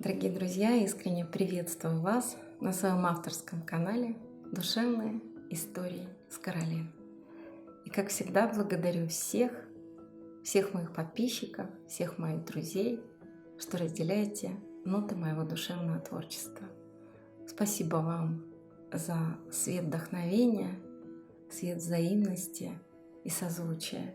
Дорогие друзья, искренне приветствую вас на своем авторском канале «Душевные истории с Каролин». И как всегда благодарю всех моих подписчиков, всех моих друзей, что разделяете ноты моего душевного творчества. Спасибо вам за свет вдохновения, свет взаимности и созвучия.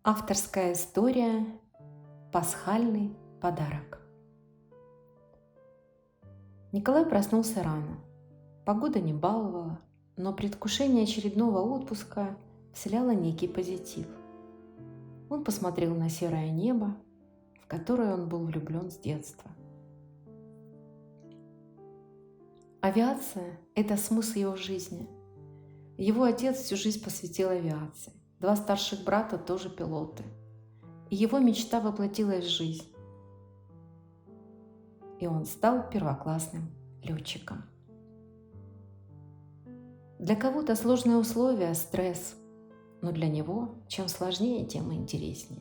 Авторская история «Пасхальный подарок». Николай проснулся рано. Погода не баловала, но предвкушение очередного отпуска вселяло некий позитив. Он посмотрел на серое небо, в которое он был влюблен с детства. Авиация – это смысл его жизни. Его отец всю жизнь посвятил авиации. 2 старших брата тоже пилоты. И его мечта воплотилась в жизнь. И он стал первоклассным летчиком. Для кого-то сложные условия – стресс, но для него чем сложнее, тем интереснее.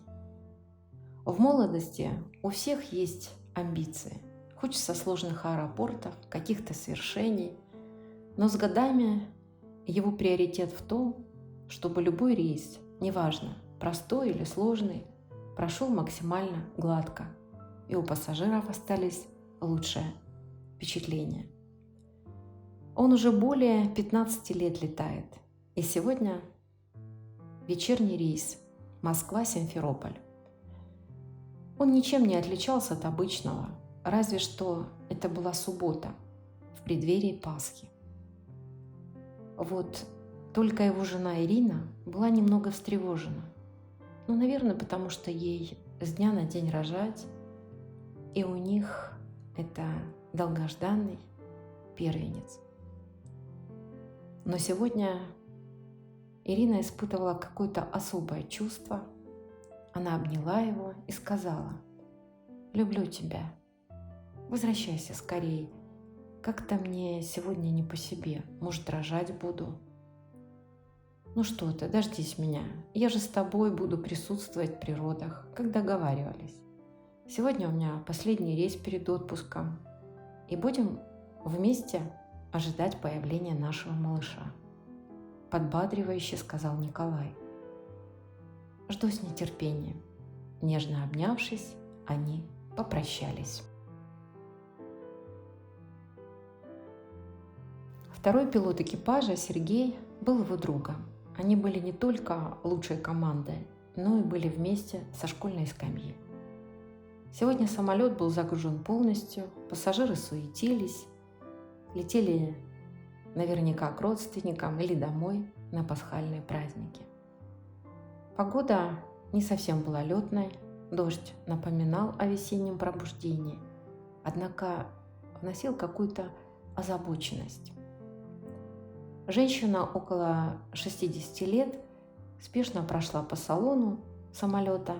В молодости у всех есть амбиции. Хочется сложных аэропортов, каких-то свершений, но с годами его приоритет в том, чтобы любой рейс, неважно, простой или сложный, прошел максимально гладко, и у пассажиров остались лучшие впечатления. Он уже более 15 лет летает, и сегодня вечерний рейс Москва-Симферополь. Он ничем не отличался от обычного, разве что это была суббота в преддверии Пасхи. Вот только его жена Ирина была немного встревожена. Наверное, потому что ей с дня на день рожать, и у них это долгожданный первенец. Но сегодня Ирина испытывала какое-то особое чувство. Она обняла его и сказала: «Люблю тебя. Возвращайся скорее. Как-то мне сегодня не по себе. Может, рожать буду». «Ну что ты, дождись меня. Я же с тобой буду присутствовать при родах, как договаривались. Сегодня у меня последний рейс перед отпуском, и будем вместе ожидать появления нашего малыша», – подбадривающе сказал Николай. «Жду с нетерпением». Нежно обнявшись, они попрощались. Второй пилот экипажа, Сергей, был его другом. Они были не только лучшей командой, но и были вместе со школьной скамьи. Сегодня самолет был загружен полностью, пассажиры суетились, летели наверняка к родственникам или домой на пасхальные праздники. Погода не совсем была летной, дождь напоминал о весеннем пробуждении, однако вносил какую-то озабоченность. Женщина около 60 лет спешно прошла по салону самолета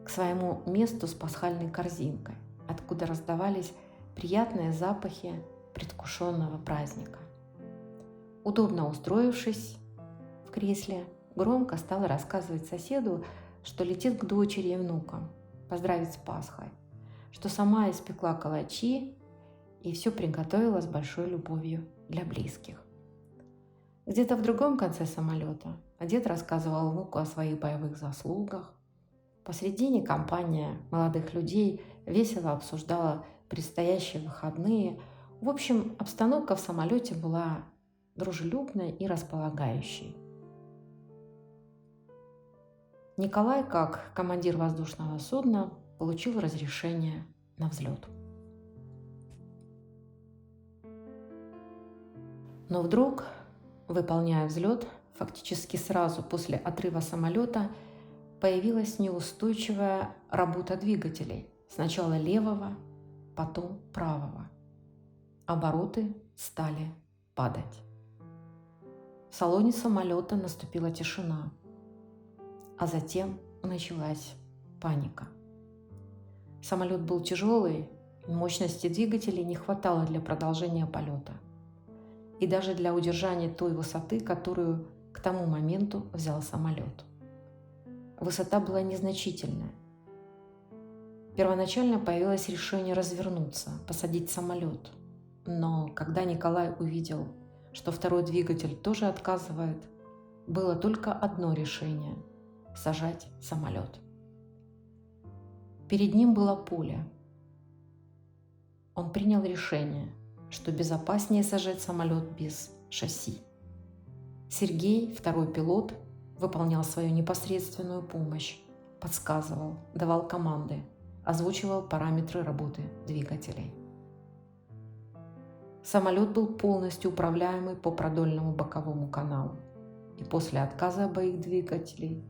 к своему месту с пасхальной корзинкой, откуда раздавались приятные запахи предвкушенного праздника. Удобно устроившись в кресле, громко стала рассказывать соседу, что летит к дочери и внукам поздравить с Пасхой, что сама испекла калачи и все приготовила с большой любовью для близких. Где-то в другом конце самолета дед рассказывал внуку о своих боевых заслугах. Посредине компания молодых людей весело обсуждала предстоящие выходные. В общем, обстановка в самолете была дружелюбной и располагающей. Николай, как командир воздушного судна, получил разрешение на взлет. Но вдруг, выполняя взлет, фактически сразу после отрыва самолета появилась неустойчивая работа двигателей. Сначала левого, потом правого. Обороты стали падать. В салоне самолета наступила тишина, а затем началась паника. Самолет был тяжелый, мощности двигателей не хватало для продолжения полета. И даже для удержания той высоты, которую к тому моменту взял самолет. Высота была незначительная. Первоначально появилось решение развернуться, посадить самолет. Но когда Николай увидел, что второй двигатель тоже отказывает, было только одно решение – сажать самолет. Перед ним было поле. Он принял решение, что безопаснее сажать самолет без шасси. Сергей, второй пилот, выполнял свою непосредственную помощь, подсказывал, давал команды, озвучивал параметры работы двигателей. Самолет был полностью управляемый по продольному боковому каналу, и после отказа обоих двигателей,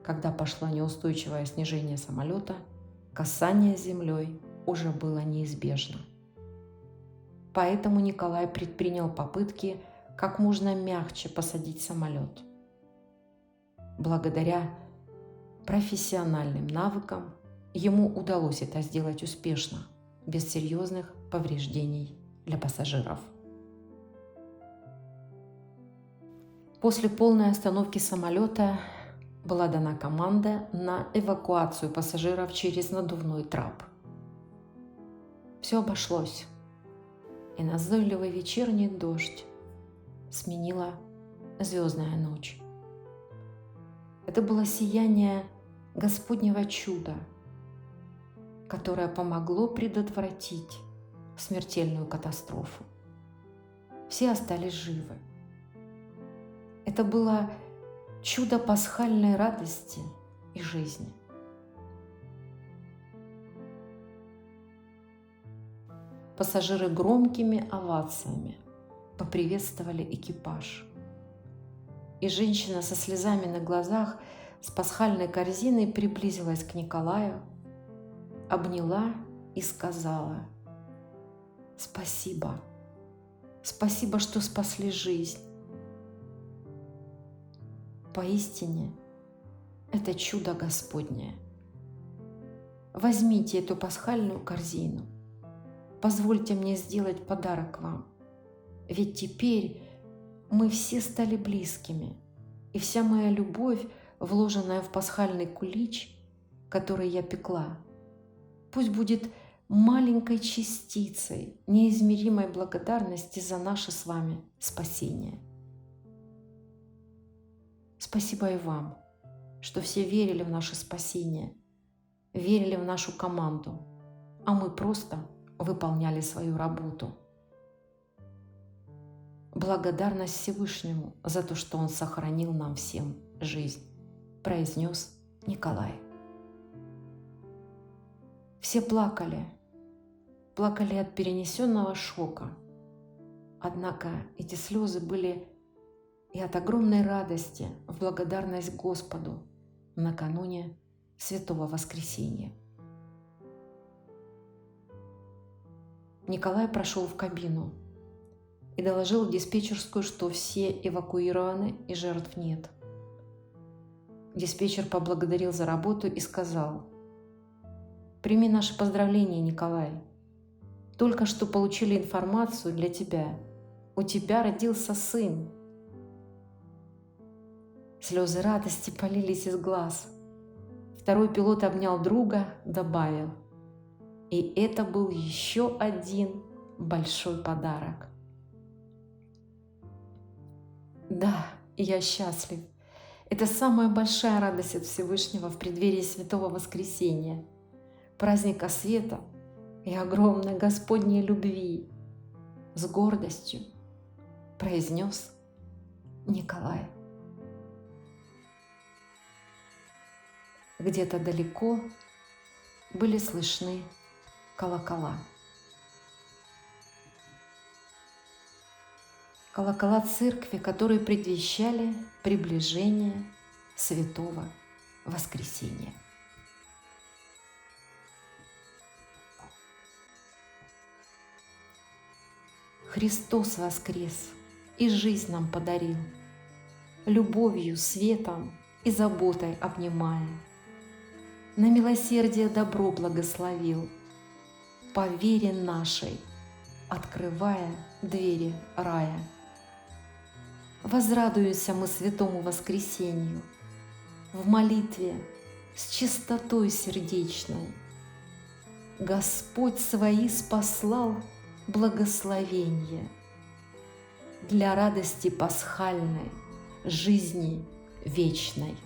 когда пошло неустойчивое снижение самолета, касание с землей уже было неизбежно. Поэтому Николай предпринял попытки как можно мягче посадить самолет. Благодаря профессиональным навыкам ему удалось это сделать успешно, без серьезных повреждений для пассажиров. После полной остановки самолета была дана команда на эвакуацию пассажиров через надувной трап. Все обошлось, и назойливый вечерний дождь сменила звездная ночь. Это было сияние Господнего чуда, которое помогло предотвратить смертельную катастрофу. Все остались живы. Это было чудо пасхальной радости и жизни. Пассажиры громкими овациями поприветствовали экипаж. И женщина со слезами на глазах с пасхальной корзиной приблизилась к Николаю, обняла и сказала: «Спасибо, спасибо, что спасли жизнь. Поистине, это чудо Господне. Возьмите эту пасхальную корзину. Позвольте мне сделать подарок вам. Ведь теперь мы все стали близкими, и вся моя любовь, вложенная в пасхальный кулич, который я пекла, пусть будет маленькой частицей неизмеримой благодарности за наше с вами спасение. Спасибо и вам, что все верили в наше спасение, верили в нашу команду, а мы просто выполняли свою работу. Благодарность Всевышнему за то, что Он сохранил нам всем жизнь», – произнес Николай. Все плакали от перенесенного шока. Однако эти слезы были и от огромной радости в благодарность Господу накануне Святого Воскресения. Николай прошел в кабину и доложил в диспетчерскую, что все эвакуированы и жертв нет. Диспетчер поблагодарил за работу и сказал: «Прими наши поздравления, Николай. Только что получили информацию для тебя. У тебя родился сын». Слезы радости полились из глаз. Второй пилот обнял друга, добавил: «И это был еще один большой подарок». Да, я счастлив. Это самая большая радость от Всевышнего в преддверии Святого Воскресения, праздника света и огромной Господней любви, с гордостью произнес Николай. Где-то далеко были слышны колокола. Колокола церкви, которые предвещали приближение Святого Воскресения. Христос воскрес и жизнь нам подарил, любовью, светом и заботой обнимая. На милосердие добро благословил, по вере нашей открывая двери рая. Возрадуемся мы святому воскресенью в молитве с чистотой сердечной. Господь свои спаслал благословенье для радости пасхальной, жизни вечной.